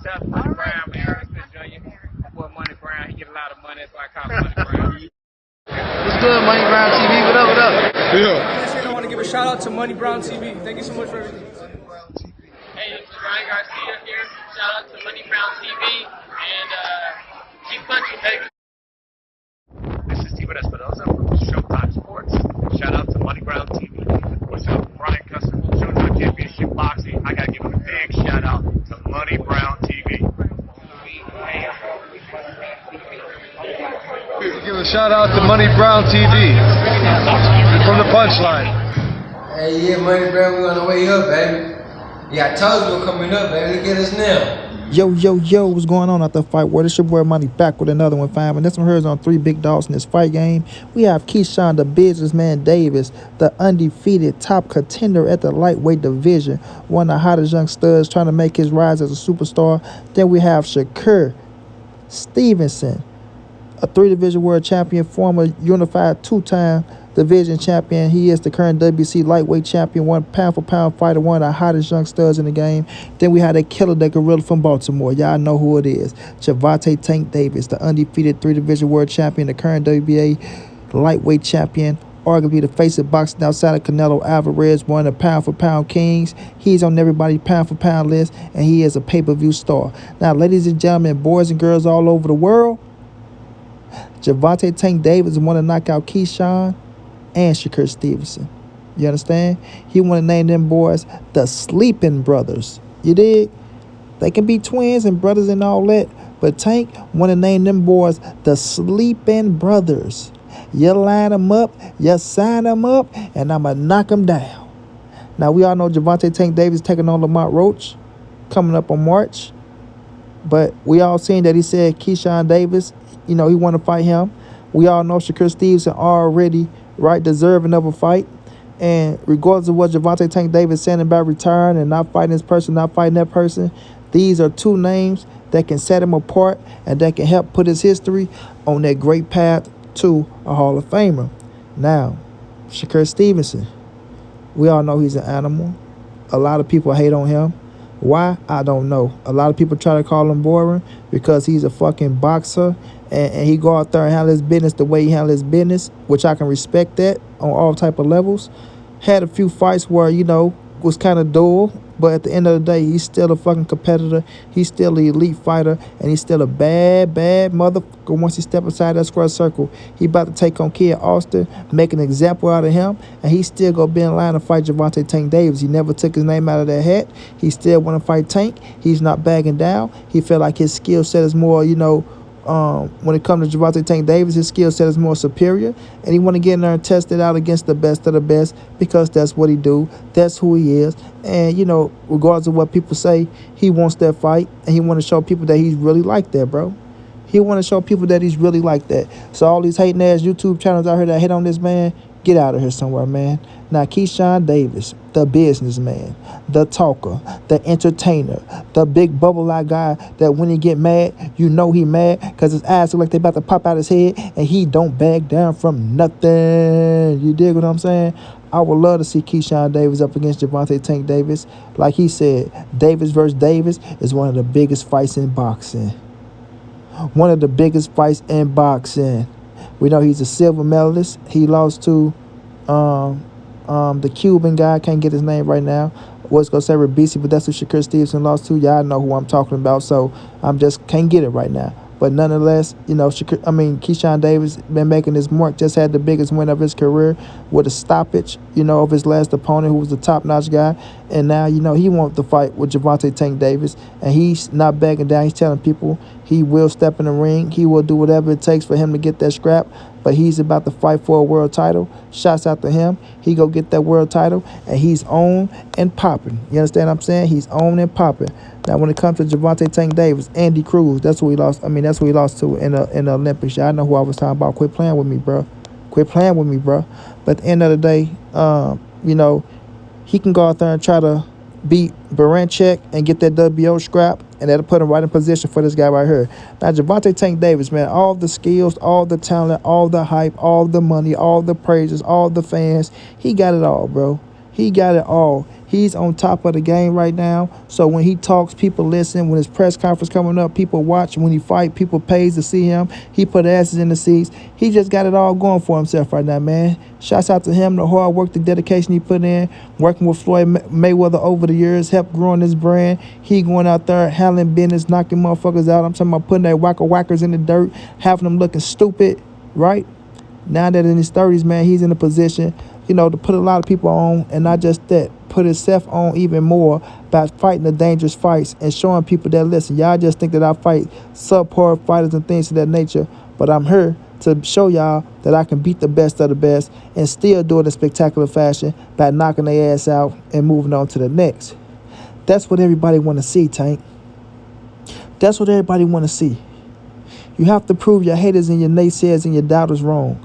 Shout out to Money Brown, man. Respect Junior. Boy, Money Brown, he get a lot of money. That's why I call him Money Brown. What's good, Money Brown TV? What up, what up? Yeah. I want to give a shout out to Money Brown TV. Thank you so much for everything. Hey, this is Ryan Garcia here. Shout out to Money Brown TV. And keep punching, baby. This is Steven Espinosa from Showtime Sports. Shout out to Money Brown TV. What's up, Brian Custer from Showtime Championship Boxing. I gotta give a big shout out to Money Brown TV. Give a shout out to Money Brown TV from the punchline. Hey, yeah, Money Brown, we on the way up, baby. Yeah, I told you we're coming up, baby. Look at us now. Yo, what's going on out the fight world? It's your boy Money back with another one, fam. And this one here is on 3 big dogs in this fight game. We have Keshawn, the businessman Davis, the undefeated top contender at the lightweight division, one of the hottest young studs trying to make his rise as a superstar. Then we have Shakur Stevenson, a 3-division world champion, former unified 2-time division champion. He is the current WC lightweight champion, one pound-for-pound fighter, one of the hottest young studs in the game. Then we had a killer, that gorilla from Baltimore. Y'all know who it is. Gervonta Tank Davis, the undefeated 3-division world champion, the current WBA lightweight champion, arguably the face of boxing outside of Canelo Alvarez, one of the pound-for-pound kings. He's on everybody's pound-for-pound list, and he is a pay-per-view star. Now, ladies and gentlemen, boys and girls all over the world, Gervonta Tank Davis want to knock out Keshawn and Shakur Stevenson. You understand? He want to name them boys the Sleeping Brothers. You dig? They can be twins and brothers and all that, but Tank want to name them boys the Sleeping Brothers. You line them up, you sign them up, and I'ma knock them down. Now, we all know Gervonta Tank Davis taking on Lamont Roach coming up on March, but we all seen that he said Keshawn Davis, he want to fight him. We all know Shakur Stevenson already deserving of a fight. And regardless of what Gervonta Tank Davis saying about retiring and not fighting this person, not fighting that person, these are 2 names that can set him apart and that can help put his history on that great path to a Hall of Famer. Now, Shakur Stevenson, we all know he's an animal. A lot of people hate on him. Why? I don't know. A lot of people try to call him boring because he's a fucking boxer and he go out there and handle his business the way he handle his business, which I can respect that on all type of levels. Had a few fights where, was kind of dull, but at the end of the day, he's still a fucking competitor. He's still an elite fighter, and he's still a bad motherfucker once he step inside that square circle. He about to take on Kid Austin, make an example out of him, and he still gonna be in line to fight Gervonta Tank Davis. He never took his name out of that hat. He still want to fight Tank. He's not bagging down. He feel like his skill set is more, when it comes to Gervonta Tank Davis, his skill set is more superior, and he want to get in there and test it out against the best of the best because that's what he do. That's who he is. And, regardless of what people say, he wants that fight, and he want to show people that he's really like that, bro. He want to show people that he's really like that. So all these hating-ass YouTube channels out here that hate on this man, get out of here somewhere, man. Now, Keshawn Davis, the businessman, the talker, the entertainer, the big bubble-eyed guy that when he get mad, he mad because his eyes look like they about to pop out his head, and he don't back down from nothing. You dig what I'm saying? I would love to see Keshawn Davis up against Gervonta Tank Davis. Like he said, Davis versus Davis is one of the biggest fights in boxing. One of the biggest fights in boxing. We know he's a silver medalist. He lost to the Cuban guy. I can't get his name right now. Was going to say Rabisi, but that's who Shakur Stevenson lost to. Y'all know who I'm talking about, so I'm just can't get it right now. But nonetheless, Keshawn Davis been making his mark. Just had the biggest win of his career with a stoppage, of his last opponent who was the top-notch guy. And now, he wants to fight with Gervonta Tank Davis. And he's not backing down. He's telling people he will step in the ring. He will do whatever it takes for him to get that scrap. But he's about to fight for a world title. Shouts out to him. He go get that world title, and he's on and popping. You understand what I'm saying? He's on and popping. Now, when it comes to Gervonta Tank Davis, Andy Cruz, that's who he lost. That's who he lost to in the Olympics. Y'all know who I was talking about. Quit playing with me, bro. Quit playing with me, bro. But at the end of the day, he can go out there and try to beat Baranchek and get that WO scrap, and that'll put him right in position for this guy right here. Now, Gervonta Tank Davis, man, all the skills, all the talent, all the hype, all the money, all the praises, all the fans, he got it all, bro. He got it all. He's on top of the game right now. So when he talks, people listen. When his press conference coming up, people watch. When he fight, people pays to see him. He put asses in the seats. He just got it all going for himself right now, man. Shouts out to him, the hard work, the dedication he put in, working with Floyd Mayweather over the years, helped growing his brand. He going out there, handling business, knocking motherfuckers out. I'm talking about putting their whackers in the dirt, having them looking stupid, right? Now that in his 30s, man, he's in a position, to put a lot of people on, and not just that, put himself on even more by fighting the dangerous fights and showing people that, listen, y'all just think that I fight subpar fighters and things of that nature, but I'm here to show y'all that I can beat the best of the best and still do it in spectacular fashion by knocking their ass out and moving on to the next. That's what everybody want to see, Tank. That's what everybody want to see. You have to prove your haters and your naysayers and your doubters wrong.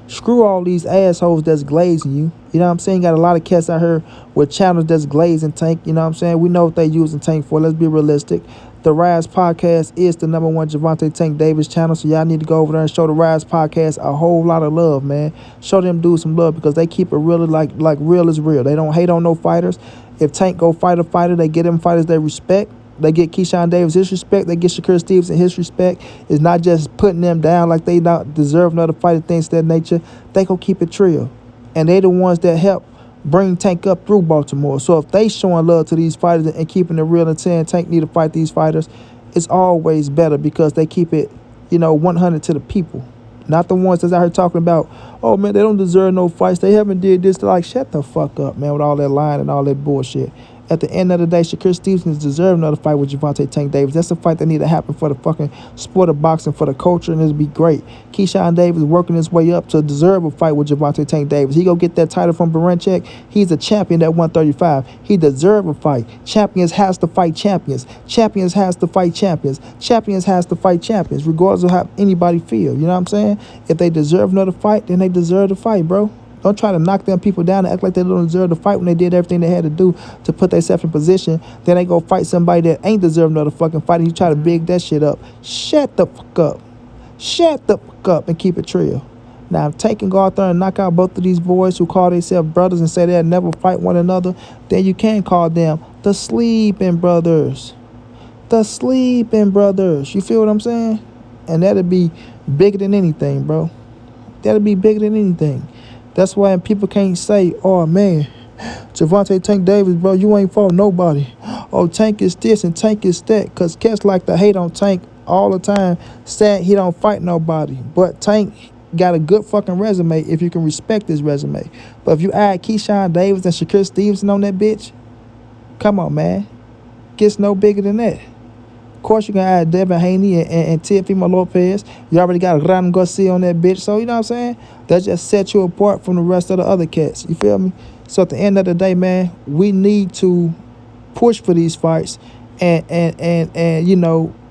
Screw all these assholes that's glazing you. You know what I'm saying? Got a lot of cats out here with channels that's glazing Tank. You know what I'm saying? We know what they using Tank for. Let's be realistic. The Rise Podcast is the #1 Gervonta Tank Davis channel, so y'all need to go over there and show the Rise Podcast a whole lot of love, man. Show them dudes some love because they keep it really like real is real. They don't hate on no fighters. If Tank go fight a fighter, they get them fighters they respect. They get Kean Davis his respect. They get Shakur Stevenson his respect. It's not just putting them down like they not deserve another fight and things of that nature. They go keep it real. And they the ones that help bring Tank up through Baltimore. So if they showing love to these fighters and keeping it real and saying Tank need to fight these fighters, it's always better because they keep it, 100 to the people. Not the ones that's out here talking about, oh, man, they don't deserve no fights. They haven't did this. They're like, shut the fuck up, man, with all that lying and all that bullshit. At the end of the day, Shakur Stevenson deserves another fight with Gervonta Tank Davis. That's a fight that need to happen for the fucking sport of boxing, for the culture, and it'll be great. Kean Davis working his way up to deserve a fight with Gervonta Tank Davis. He go get that title from Baranchek. He's a champion at 135. He deserve a fight. Champions has to fight champions. Champions has to fight champions. Champions has to fight champions, regardless of how anybody feel. You know what I'm saying? If they deserve another fight, then they deserve to fight, bro. Don't try to knock them people down and act like they don't deserve to fight when they did everything they had to do to put themselves in position. Then they go fight somebody that ain't deserve another fucking fight and you try to big that shit up. Shut the fuck up. Shut the fuck up and keep it real. Now, if Tank can go out there and knock out both of these boys who call themselves brothers and say they'll never fight one another, then you can call them the Sleeping Brothers. The Sleeping Brothers. You feel what I'm saying? And that'll be bigger than anything, bro. That'll be bigger than anything. That's why people can't say, oh, man, Gervonta Tank Davis, bro, you ain't fought nobody. Oh, Tank is this and Tank is that. Because cats like to hate on Tank all the time, saying he don't fight nobody. But Tank got a good fucking resume if you can respect his resume. But if you add Kean Davis and Shakur Stevenson on that bitch, come on, man. Gets no bigger than that. Of course, you can add Devin Haney and Teofimo Lopez. You already got Ron Garcia on that bitch. So, you know what I'm saying? That just sets you apart from the rest of the other cats. You feel me? So, at the end of the day, man, we need to push for these fights and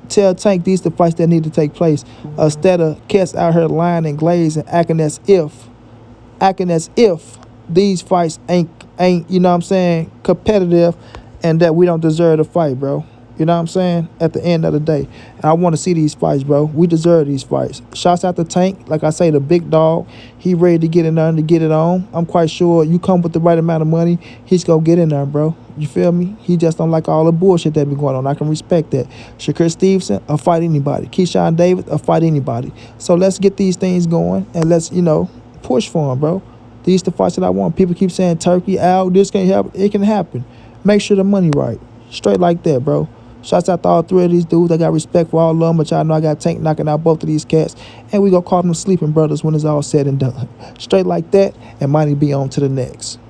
tell Tank these the fights that need to take place instead of cats out here lying and glazing, acting as if these fights ain't, you know what I'm saying, competitive and that we don't deserve to fight, bro. You know what I'm saying? At the end of the day. And I want to see these fights, bro. We deserve these fights. Shouts out to Tank. Like I say, the big dog. He ready to get in there and to get it on. I'm quite sure you come with the right amount of money, he's going to get in there, bro. You feel me? He just don't like all the bullshit that be going on. I can respect that. Shakur Stevenson, I'll fight anybody. Kean Davis, I'll fight anybody. So let's get these things going and let's, push for them, bro. These the fights that I want. People keep saying Turkey, Al, this can't happen. It can happen. Make sure the money right. Straight like that, bro. Shouts out to all three of these dudes. I got respect for all of them, but y'all know I got Tank knocking out both of these cats. And we gonna call them Sleeping Brothers when it's all said and done. Straight like that, and money be on to the next.